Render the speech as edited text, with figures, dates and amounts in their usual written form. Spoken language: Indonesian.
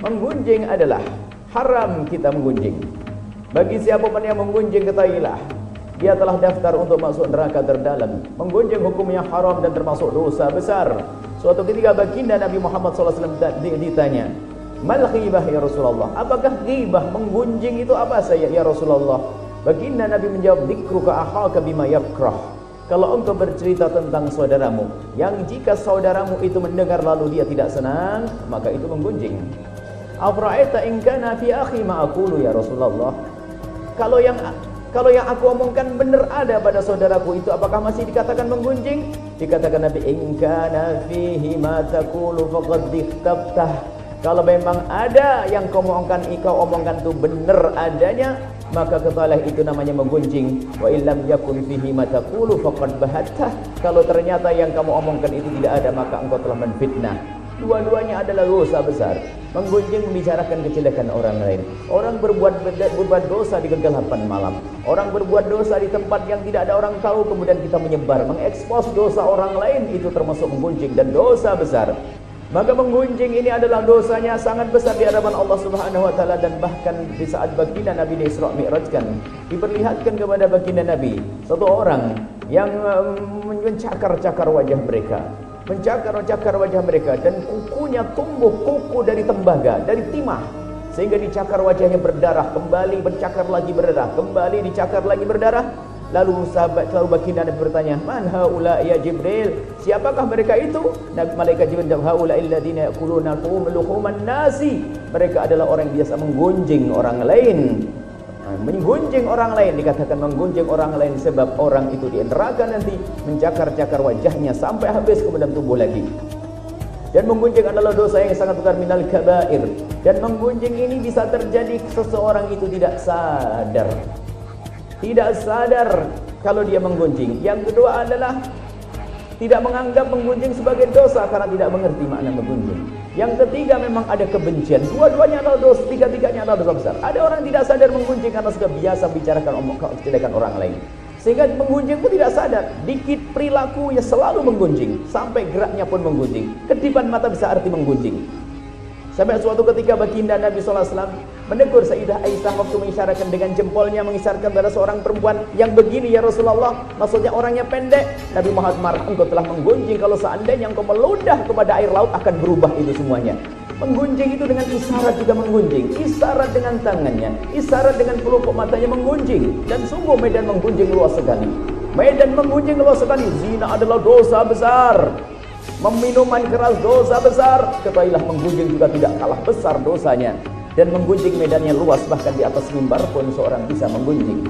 Menggunjing adalah haram kita menggunjing. Bagi siapapun yang menggunjing, ketahuilah dia telah daftar untuk masuk neraka terdalam. Menggunjing hukumnya haram dan termasuk dosa besar. Suatu ketika baginda Nabi Muhammad SAW ditanya, "Mal ghibah ya Rasulullah?" Apakah ghibah, menggunjing itu apa saya ya Rasulullah? Baginda Nabi menjawab, "Dzikruka akhaka bima yakrah." Kalau engkau bercerita tentang saudaramu yang jika saudaramu itu mendengar lalu dia tidak senang, maka itu menggunjing. Afra'aita in kana fi akhi ma aqulu ya Rasulullah. Kalau yang aku omongkan benar ada pada saudaraku itu, apakah masih dikatakan menggunjing? Dikatakan Nabi, in kana fihi ma taqulu faqad ikhtabtah. Kalau memang ada yang kau omongkan itu benar adanya, maka ketahuilah itu namanya menggunjing. Wa illam yakun fihi ma taqulu faqad bahattah. Kalau ternyata yang kamu omongkan itu tidak ada, maka engkau telah menfitnah. Dua-duanya adalah dosa besar. Menggunjing membicarakan kejelekan orang lain. Orang berbuat dosa di kegelapan malam. Orang berbuat dosa di tempat yang tidak ada orang tahu, kemudian kita menyebar, mengekspos dosa orang lain, itu termasuk menggunjing dan dosa besar. Maka menggunjing ini adalah dosanya sangat besar di hadapan Allah Subhanahu wa taala, dan bahkan di saat baginda Nabi di Isra Mi'rajkan, diperlihatkan kepada baginda Nabi satu orang yang mencakar-cakar wajah mereka. Mencakar-cakar wajah mereka dan kukunya tumbuh kuku dari tembaga, dari timah, sehingga dicakar wajahnya berdarah, kembali bercakar lagi berdarah, kembali dicakar lagi berdarah. Lalu baginda Nabi bertanya, "Man haula ya Jibril?" Siapakah mereka itu? Malaikat Jibril jawab, "Haula alladziina ya'kuluna luhuman nasi." Mereka adalah orang yang biasa menggunjing orang lain. Menggunjing orang lain, dikatakan menggunjing orang lain sebab orang itu di neraka nanti mencakar-cakar wajahnya sampai habis, kemudian tumbuh lagi. Dan menggunjing adalah dosa yang sangat besar, minal kabair. Dan menggunjing ini bisa terjadi seseorang itu tidak sadar. Tidak sadar kalau dia menggunjing. Yang kedua adalah tidak menganggap menggunjing sebagai dosa karena tidak mengerti makna menggunjing. Yang ketiga memang ada kebencian. Dua-duanya adalah dosa, tiga-tiganya adalah dosa besar. Ada orang tidak sadar menggunjing karena sudah biasa bicarakan kejelekan orang lain, sehingga menggunjing pun tidak sadar. Dikit perilakunya selalu menggunjing, sampai geraknya pun menggunjing. Kedipan mata bisa arti menggunjing. Sampai suatu ketika baginda Nabi SAW menegur Sayyidah Aisyah waktu mengisyaratkan dengan jempolnya, mengisyaratkan pada seorang perempuan yang begini, ya Rasulullah, maksudnya orangnya pendek. Nabi Muhammad marah, engkau telah menggunjing. Kalau seandainya engkau meludah kepada air laut akan berubah itu semuanya. Menggunjing itu dengan isyarat juga menggunjing, isyarat dengan tangannya, isyarat dengan pelupuk matanya menggunjing. Dan sungguh medan menggunjing luas sekali. Medan menggunjing luas sekali. Zina adalah dosa besar. Minuman keras dosa besar. Ketahuilah menggunjing juga tidak kalah besar dosanya. Dan menggunjing medannya luas, bahkan di atas mimbar pun seorang bisa menggunjing.